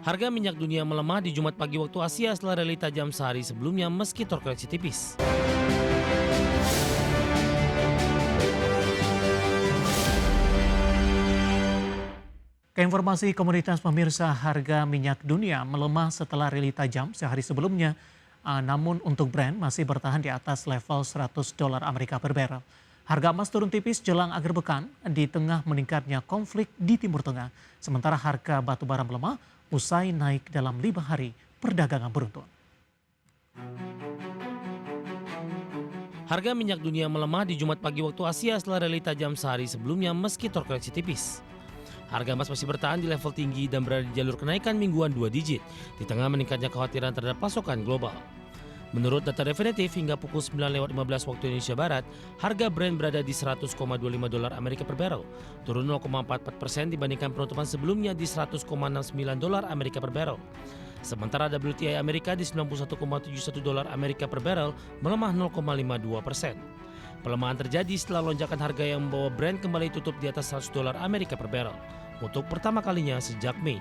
Harga minyak dunia melemah di Jumat pagi waktu Asia setelah rally tajam sehari sebelumnya meski terkoreksi tipis. Keinformasi komunitas pemirsa, harga minyak dunia melemah setelah rally tajam sehari sebelumnya. Namun untuk Brent masih bertahan di atas level 100 dolar Amerika per barrel. Harga emas turun tipis jelang akhir pekan di tengah meningkatnya konflik di Timur Tengah. Sementara harga batu bara melemah usai naik dalam 5 hari perdagangan beruntun. Harga minyak dunia melemah di Jumat pagi waktu Asia setelah rally tajam sehari sebelumnya meski terkoreksi tipis. Harga emas masih bertahan di level tinggi dan berada di jalur kenaikan mingguan 2 digit di tengah meningkatnya kekhawatiran terhadap pasokan global. Menurut data definitif hingga pukul 9.15 waktu Indonesia Barat, harga Brent berada di 100,25 dolar Amerika per barrel, turun 0,44% dibandingkan penutupan sebelumnya di 100,69 dolar Amerika per barrel. Sementara WTI Amerika di 91,71 dolar Amerika per barrel melemah 0,52%. Pelemahan terjadi setelah lonjakan harga yang membawa Brent kembali tutup di atas 100 dolar Amerika per barrel untuk pertama kalinya sejak Mei.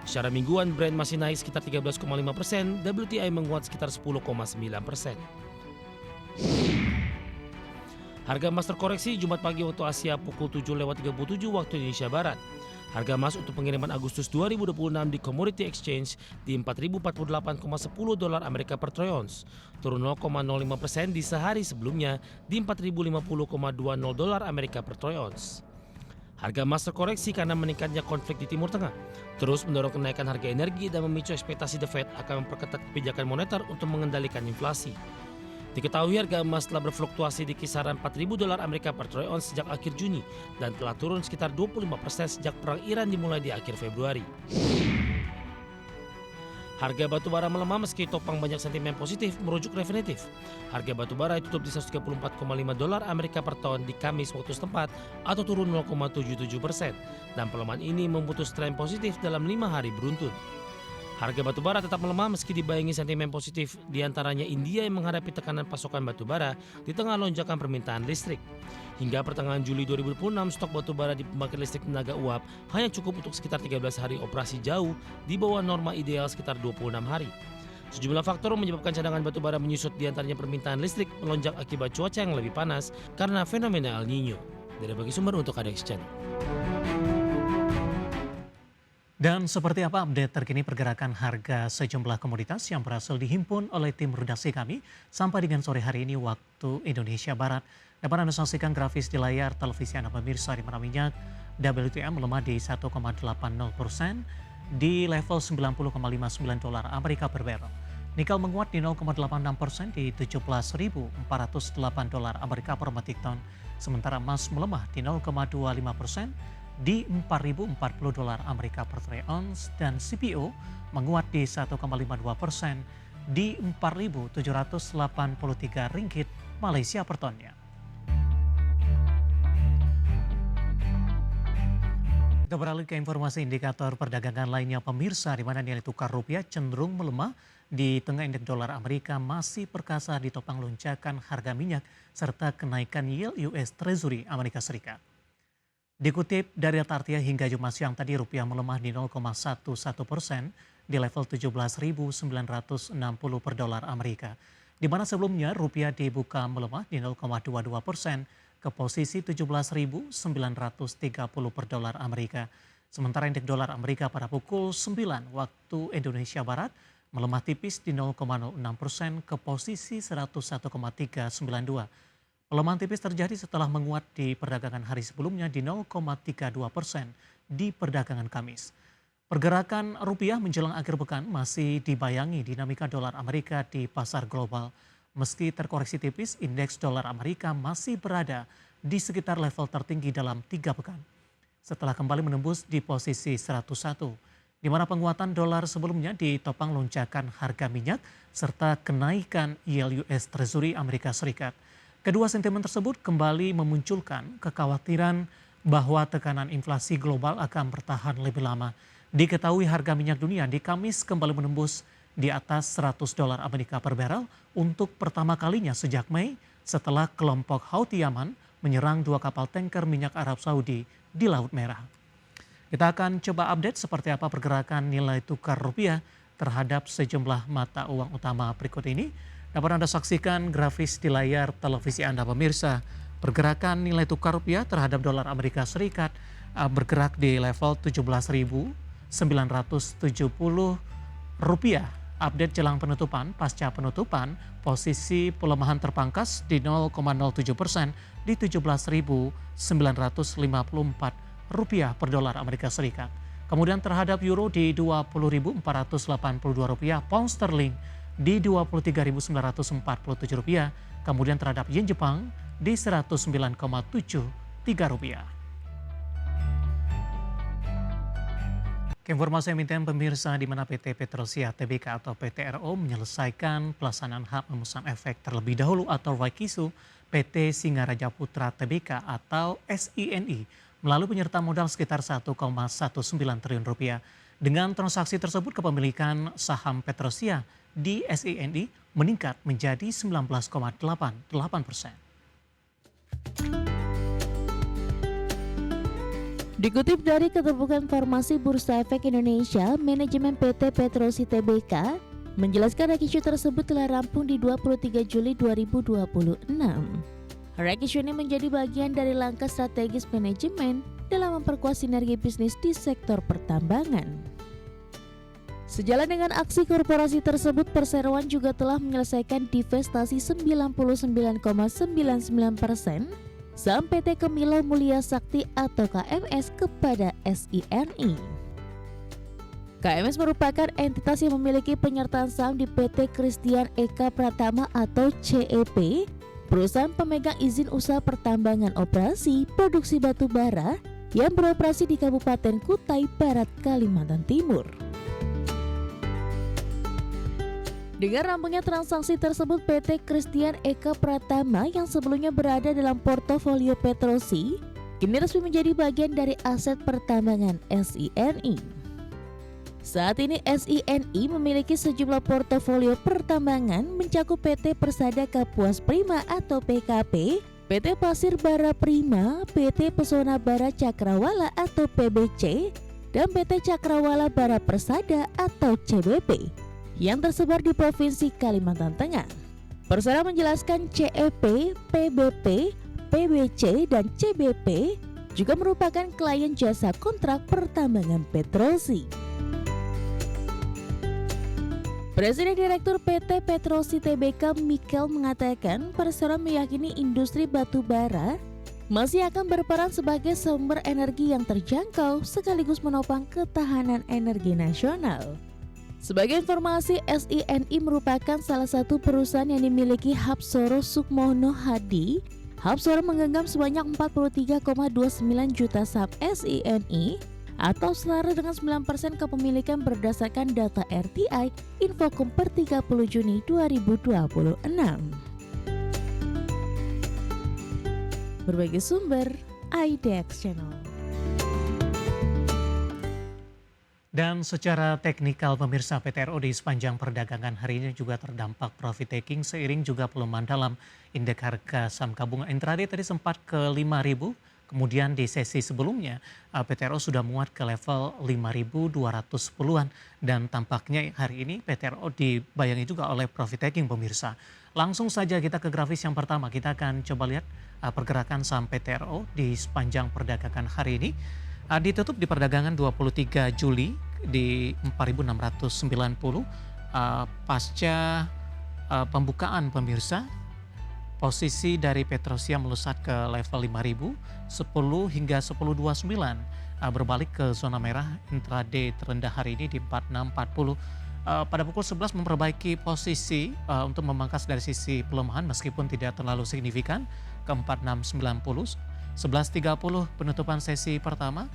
Secara mingguan Brent masih naik sekitar 13,5%, WTI menguat sekitar 10,9%. Harga emas terkoreksi Jumat pagi waktu Asia pukul 7.37 waktu Indonesia Barat. Harga emas untuk pengiriman Agustus 2026 di Commodity Exchange di 4.048,10 dolar Amerika per troy ounce, turun 0,05% di sehari sebelumnya di 4.050,20 dolar Amerika per troy ounce. Harga emas terkoreksi karena meningkatnya konflik di Timur Tengah, terus mendorong kenaikan harga energi dan memicu ekspektasi The Fed akan memperketat kebijakan moneter untuk mengendalikan inflasi. Diketahui harga emas telah berfluktuasi di kisaran 4.000 dolar Amerika per troy ounce sejak akhir Juni dan telah turun sekitar 25% sejak perang Iran dimulai di akhir Februari. Harga batu bara melemah meski topang banyak sentimen positif merujuk Refinitiv. Harga batu bara tutup di 134,5 dolar Amerika per ton di Kamis waktu setempat atau turun 0,77%. Dan pelemahan ini memutus tren positif dalam 5 hari beruntun. Harga batu bara tetap melemah meski dibayangi sentimen positif diantaranya India yang menghadapi tekanan pasokan batu bara di tengah lonjakan permintaan listrik. Hingga pertengahan Juli 2026 stok batu bara di pembangkit listrik tenaga uap hanya cukup untuk sekitar 13 hari operasi jauh di bawah norma ideal sekitar 26 hari. Sejumlah faktor menyebabkan cadangan batu bara menyusut diantaranya permintaan listrik melonjak akibat cuaca yang lebih panas karena fenomena El Nino. Dari bagi sumber untuk ADX Channel. Dan seperti apa update terkini pergerakan harga sejumlah komoditas yang berhasil dihimpun oleh tim redaksi kami sampai dengan sore hari ini waktu Indonesia Barat. Dapat Anda saksikan grafis di layar televisi Anda pemirsa di mana minyak WTI melemah di 1,80% di level 90,59 dolar Amerika per barrel. Nikel menguat di 0,86% di 17.408 dolar Amerika per metric ton. Sementara emas melemah di 0,25% di 4.040 dolar Amerika per troy ounce dan CPO menguat di 1,52% di 4.783 ringgit Malaysia per tonnya. Kita beralih ke informasi indikator perdagangan lainnya pemirsa di mana nilai tukar rupiah cenderung melemah di tengah indeks dolar Amerika masih perkasa ditopang lonjakan harga minyak serta kenaikan yield US Treasury Amerika Serikat. Dikutip dari data Artia hingga Jumat siang tadi rupiah melemah di 0,11% di level 17.960 per dolar Amerika. Di mana sebelumnya rupiah dibuka melemah di 0,22% ke posisi 17.930 per dolar Amerika. Sementara indeks dolar Amerika pada pukul 9 waktu Indonesia Barat melemah tipis di 0,06% ke posisi 101,392. Pelemahan tipis terjadi setelah menguat di perdagangan hari sebelumnya di 0,32% di perdagangan Kamis. Pergerakan rupiah menjelang akhir pekan masih dibayangi dinamika dolar Amerika di pasar global. Meski terkoreksi tipis, indeks dolar Amerika masih berada di sekitar level tertinggi dalam 3 pekan. Setelah kembali menembus di posisi 101, di mana penguatan dolar sebelumnya ditopang lonjakan harga minyak serta kenaikan yield US Treasury Amerika Serikat. Kedua sentimen tersebut kembali memunculkan kekhawatiran bahwa tekanan inflasi global akan bertahan lebih lama. Diketahui harga minyak dunia di Kamis kembali menembus di atas 100 dolar Amerika per barrel untuk pertama kalinya sejak Mei setelah kelompok Houthi Yaman menyerang 2 kapal tanker minyak Arab Saudi di Laut Merah. Kita akan coba update seperti apa pergerakan nilai tukar rupiah terhadap sejumlah mata uang utama berikut ini. Dapat Anda saksikan grafis di layar televisi Anda pemirsa. Pergerakan nilai tukar rupiah terhadap dolar Amerika Serikat bergerak di level 17.970 rupiah. Update jelang penutupan, pasca penutupan, posisi pelemahan terpangkas di 0,07% di 17.954 rupiah per dolar Amerika Serikat. Kemudian terhadap euro di 20.482 rupiah, pound sterling di 23.947 rupiah, kemudian terhadap yen Jepang di 109,73 rupiah. Informasi emiten pemirsa di mana PT Petrosia Tbk atau PTRO menyelesaikan pelaksanaan hak memesan efek terlebih dahulu atau Waikisu PT Singaraja Putra Tbk atau SINI melalui penyertaan modal sekitar 1,19 triliun rupiah. Dengan transaksi tersebut kepemilikan saham Petrosia di SINI meningkat menjadi 19,88%. Dikutip dari Keterbukaan Informasi Bursa Efek Indonesia, manajemen PT Petrosi Tbk menjelaskan rek-issue tersebut telah rampung di 23 Juli 2026. Rek-issue ini menjadi bagian dari langkah strategis manajemen dalam memperkuat sinergi bisnis di sektor pertambangan. Sejalan dengan aksi korporasi tersebut, perseroan juga telah menyelesaikan divestasi 99,99% saham PT Kemilau Mulia Sakti atau KMS kepada SINI. KMS merupakan entitas yang memiliki penyertaan saham di PT Christian Eka Pratama atau CEP, perusahaan pemegang izin usaha pertambangan operasi produksi batu bara yang beroperasi di Kabupaten Kutai Barat, Kalimantan Timur. Dengan rampungnya transaksi tersebut, PT Christian Eka Pratama yang sebelumnya berada dalam portofolio Petrosi, kini resmi menjadi bagian dari aset pertambangan SINI. Saat ini SINI memiliki sejumlah portofolio pertambangan mencakup PT Persada Kapuas Prima atau PKP, PT Pasir Bara Prima, PT Pesona Bara Cakrawala atau PBC, dan PT Cakrawala Bara Persada atau CBP yang tersebar di Provinsi Kalimantan Tengah. Persada menjelaskan CEP, PBP, PBC, dan CBP juga merupakan klien jasa kontrak pertambangan Petrosi. Presiden Direktur PT Petrosi Tbk Mikel mengatakan Persero meyakini industri batu bara masih akan berperan sebagai sumber energi yang terjangkau sekaligus menopang ketahanan energi nasional. Sebagai informasi, SINI merupakan salah satu perusahaan yang dimiliki Hapsoro Sukmono Hadi. Hapsoro menggenggam sebanyak 43,29 juta saham SINI atau setara dengan 9% kepemilikan berdasarkan data RTI Infocom per 30 Juni 2026. Berbagai sumber, IDX Channel. Dan secara teknikal pemirsa, PTRO di sepanjang perdagangan hari ini juga terdampak profit taking seiring juga pelemahan dalam indeks harga saham gabungan intraday tadi sempat ke 5.000. Kemudian di sesi sebelumnya PTRO sudah muat ke level 5.210-an dan tampaknya hari ini PTRO dibayangi juga oleh profit taking pemirsa. Langsung saja kita ke grafis yang pertama, kita akan coba lihat pergerakan saham PTRO di sepanjang perdagangan hari ini. Ditutup di perdagangan 23 Juli di 4.690 pasca pembukaan pemirsa. Posisi dari Petrosia melesat ke level 5.000, 10 hingga 10.29 berbalik ke zona merah intraday terendah hari ini di 4640. Pada pukul 11 memperbaiki posisi untuk memangkas dari sisi pelemahan meskipun tidak terlalu signifikan ke 4690. 11.30 penutupan sesi pertama,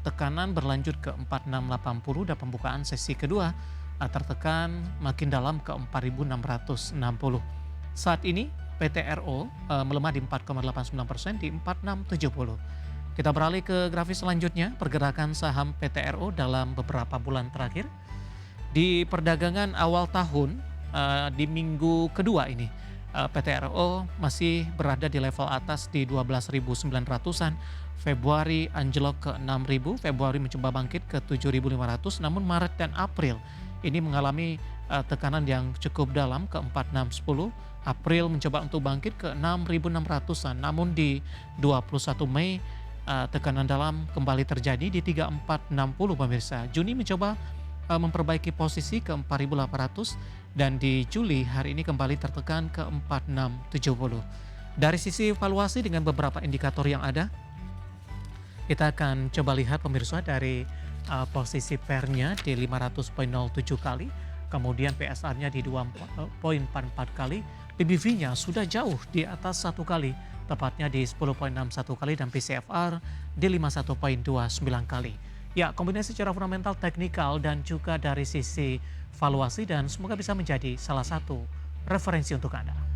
tekanan berlanjut ke 4680 dan pembukaan sesi kedua tertekan makin dalam ke 4660. Saat ini PTRO melemah di 4,89% di 4670. Kita beralih ke grafis selanjutnya, pergerakan saham PTRO dalam beberapa bulan terakhir. Di perdagangan awal tahun di minggu kedua ini, PTRO masih berada di level atas di 12.900-an. Februari anjlok ke 6.000, Februari mencoba bangkit ke 7.500, namun Maret dan April ini mengalami tekanan yang cukup dalam ke 4610. April mencoba untuk bangkit ke 6.600-an, namun di 21 Mei tekanan dalam kembali terjadi di 3460 pemirsa. Juni mencoba memperbaiki posisi ke 4.800 dan di Juli hari ini kembali tertekan ke 4670. Dari sisi valuasi dengan beberapa indikator yang ada, kita akan coba lihat pemirsa dari posisi pairnya di 500.07 kali, kemudian PSR-nya di 2.44 kali, PBV-nya sudah jauh di atas 1 kali, tepatnya di 10.61 kali, dan PCFR di 51.29 kali. Ya, kombinasi secara fundamental, teknikal, dan juga dari sisi valuasi, dan semoga bisa menjadi salah satu referensi untuk Anda.